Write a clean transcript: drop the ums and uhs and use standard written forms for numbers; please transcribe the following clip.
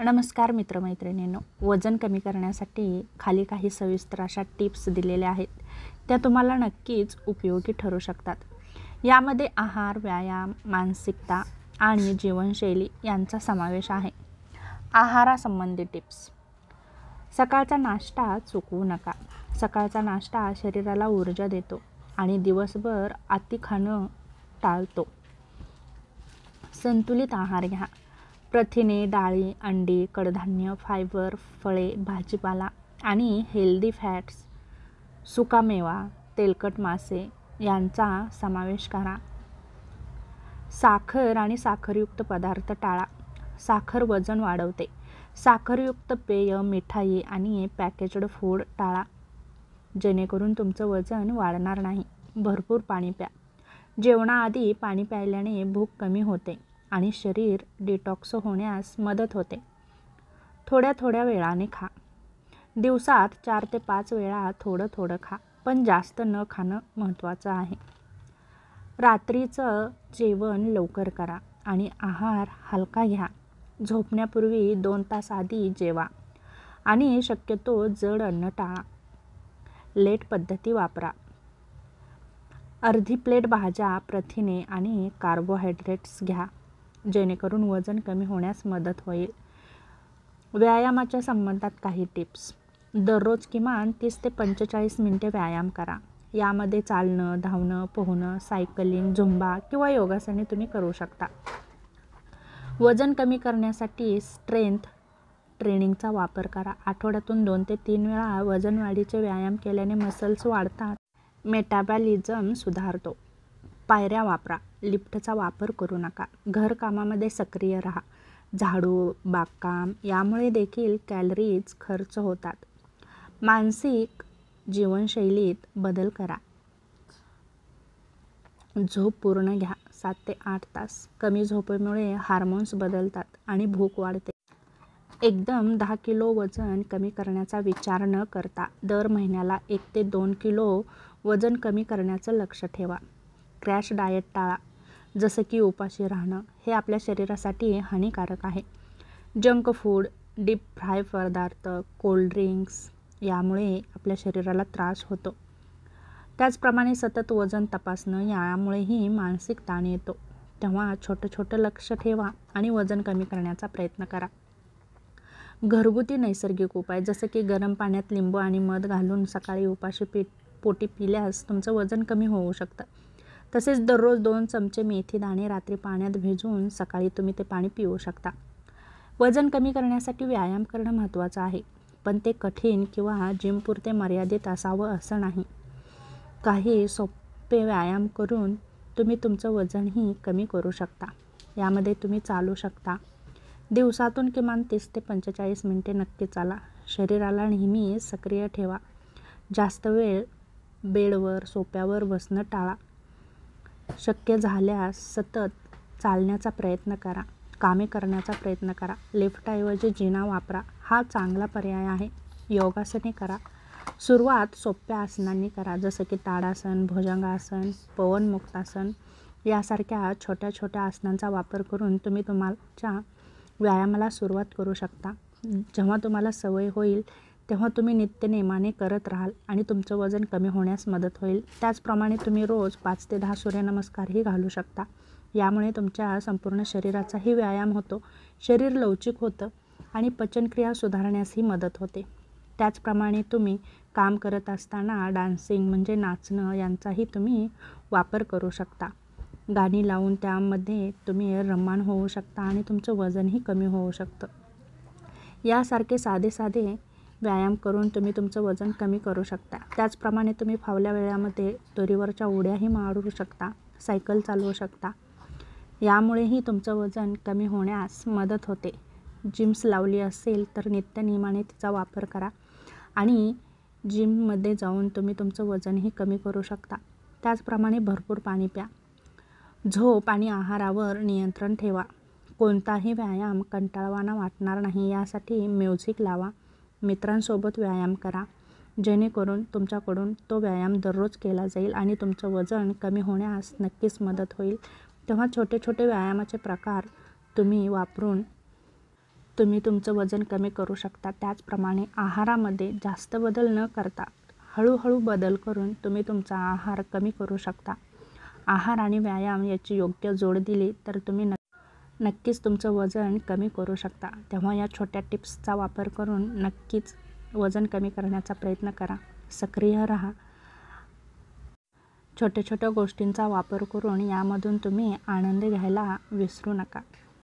नमस्कार मित्रमैत्रिणींनो, वजन कमी करण्यासाठी खाली काही सविस्तर अशा टिप्स दिलेल्या आहेत. त्या तुम्हाला नक्कीच उपयोगी ठरू शकतात. यामध्ये आहार, व्यायाम, मानसिकता आणि जीवनशैली यांचा समावेश आहे. आहारासंबंधी टिप्स. सकाळचा नाश्ता चुकवू नका. सकाळचा नाश्ता शरीराला ऊर्जा देतो आणि दिवसभर अति खाणं टाळतो. संतुलित आहार घ्या. प्रथिने, डाळी, अंडी, कडधान्य, फायबर, फळे, भाजीपाला आणि हेल्दी फॅट्स, सुकामेवा, तेलकट मासे यांचा समावेश करा. साखर आणि साखरयुक्त पदार्थ टाळा. साखर वजन वाढवते. साखरयुक्त पेय, मिठाई आणि पॅकेज्ड फूड टाळा, जेणेकरून तुमचं वजन वाढणार नाही. भरपूर पाणी प्या. जेवणाआधी पाणी प्यायल्याने भूक कमी होते आणि शरीर डिटॉक्स होण्यास मदत होते. थोड्या थोड्या वेळाने खा. दिवसात 4 ते 5 वेळा थोडं थोडं खा, पण जास्त न खाणं महत्त्वाचं आहे. रात्रीचं जेवण लवकर करा आणि आहार हलका घ्या. झोपण्यापूर्वी 2 तास आधी जेवा आणि शक्यतो जड अन्न टाळा. लेट पद्धती वापरा. अर्धी प्लेट भाज्या, प्रथिने आणि कार्बोहायड्रेट्स घ्या, जेणेकरून वजन कमी होण्यास मदत होईल. व्यायामाच्या संबंधात काही टिप्स. दररोज किमान 30 ते 45 मिनिटे व्यायाम करा. यामध्ये चालणं, धावणं, पोहणं, सायकलिंग, झुंबा किंवा योगासने तुम्ही करू शकता. वजन कमी करण्यासाठी स्ट्रेंथ ट्रेनिंगचा वापर करा. आठवड्यातून 2 ते 3 वेळा वजनवाढीचे व्यायाम केल्याने मसल्स वाढतात, मेटाबॉलिझम सुधारतो. पायऱ्या वापरा. लिफ्टचा वापर करू नका. घरकामामध्ये सक्रिय राहा. झाडू, बागकाम यामुळे देखील कॅलरीज खर्च होतात. मानसिक जीवनशैलीत बदल करा. झोप पूर्ण घ्या. 7 ते 8 तास. कमी झोपेमुळे हार्मोन्स बदलतात आणि भूक वाढते. एकदम 10 किलो वजन कमी करण्याचा विचार न करता दर महिन्याला 1 ते 2 किलो वजन कमी करण्याचं लक्ष ठेवा. क्रॅश डाएट टाळा, जसं की उपाशी राहणं. हे आपल्या शरीरासाठी हानिकारक आहे. जंक फूड, डीप फ्राय पदार्थ, कोल्ड ड्रिंक्स यामुळे आपल्या शरीराला त्रास होतो. त्याचप्रमाणे सतत वजन तपासणं यामुळेही मानसिक ताण येतो. तेव्हा छोटं लक्ष ठेवा आणि वजन कमी करण्याचा प्रयत्न करा. घरगुती नैसर्गिक उपाय, जसं की गरम पाण्यात लिंबू आणि मध घालून सकाळी उपाशी पोटी पिल्यास तुमचं वजन कमी होऊ शकतं. तसेच दररोज 2 चमचे मेथी दाणे रात्री पाण्यात भिजवून सकाळी तुम्ही ते पाणी पिऊ शकता. वजन कमी करण्यासाठी व्यायाम करणं महत्त्वाचं आहे, पण ते कठीण किंवा जिमपुरते मर्यादित असावं असं नाही. काही सोपे व्यायाम करून तुम्ही तुमचं वजनही कमी करू शकता. यामध्ये तुम्ही चालू शकता. दिवसातून किमान 30 ते 45 मिनिटे नक्की चाला. शरीराला नेहमी सक्रिय ठेवा. जास्त वेळ बेडवर, सोफ्यावर बसणं टाळा. शक्य झाल्यास सतत चालण्याचा प्रयत्न करा. कामे करण्याचा प्रयत्न करा. लिफ्टऐवजी जिना वापरा. हा चांगला पर्याय आहे. योगासने करा. सुरुवात सोप्या आसनांनी करा, जसं की ताडासन, भुजंगासन, पवनमुक्तासन यासारख्या छोट्या छोट्या आसनांचा वापर करून तुम्ही तुमच्या व्यायामाला सुरुवात करू शकता. जेव्हा तुम्हाला सवय होईल तेव्हा तुम्ही नित्यनेमाने करत राहाल आणि तुमचं वजन कमी होण्यास मदत होईल. त्याचप्रमाणे तुम्ही रोज 5 ते 10 सूर्यनमस्कारही घालू शकता. यामुळे तुमच्या संपूर्ण शरीराचाही व्यायाम होतो, शरीर लवचिक होतं आणि पचनक्रिया सुधारण्यासही मदत होते. त्याचप्रमाणे तुम्ही काम करत असताना डान्सिंग म्हणजे नाचणं यांचाही तुम्ही वापर करू शकता. गाणी लावून त्यामध्ये तुम्ही रममाण होऊ शकता आणि तुमचं वजनही कमी होऊ शकतं. यासारखे साधे व्यायाम करून तुम्ही तुमचं वजन कमी करू शकता. त्याचप्रमाणे तुम्ही फावल्या वेळामध्ये दोरीवरच्या उड्याही मारू शकता, सायकल चालवू शकता. यामुळेही तुमचं वजन कमी होण्यास मदत होते. जिम्स लावली असेल तर नित्यनेमाने तिचा वापर करा आणि जिममध्ये जाऊन तुम्ही तुमचं वजनही कमी करू शकता. त्याचप्रमाणे भरपूर पाणी प्या. झोप आणि आहारावर नियंत्रण ठेवा. कोणताही व्यायाम कंटाळवाणा वाटणार नाही यासाठी म्युझिक लावा. मित्रांसोबत व्यायाम करा, जेणेकरून तुमच्याकडून तो व्यायाम दररोज केला जाईल आणि तुमचं वजन कमी होण्यास नक्कीच मदत होईल. तेव्हा छोटे व्यायामाचे प्रकार तुम्ही वापरून तुम्ही तुमचं वजन कमी करू शकता. त्याचप्रमाणे आहारामध्ये जास्त बदल न करता हळूहळू बदल करून तुम्ही तुमचा आहार कमी करू शकता. आहार आणि व्यायाम याची योग्य जोड दिली तर तुम्ही नक्कीच तुमचं वजन कमी करू शकता. तेव्हा या छोट्या टिप्सचा वापर करून नक्कीच वजन कमी करण्याचा प्रयत्न करा. सक्रिय राहा. छोट्या छोट्या गोष्टींचा वापर करून यामधून तुम्ही आनंद घ्यायला विसरू नका.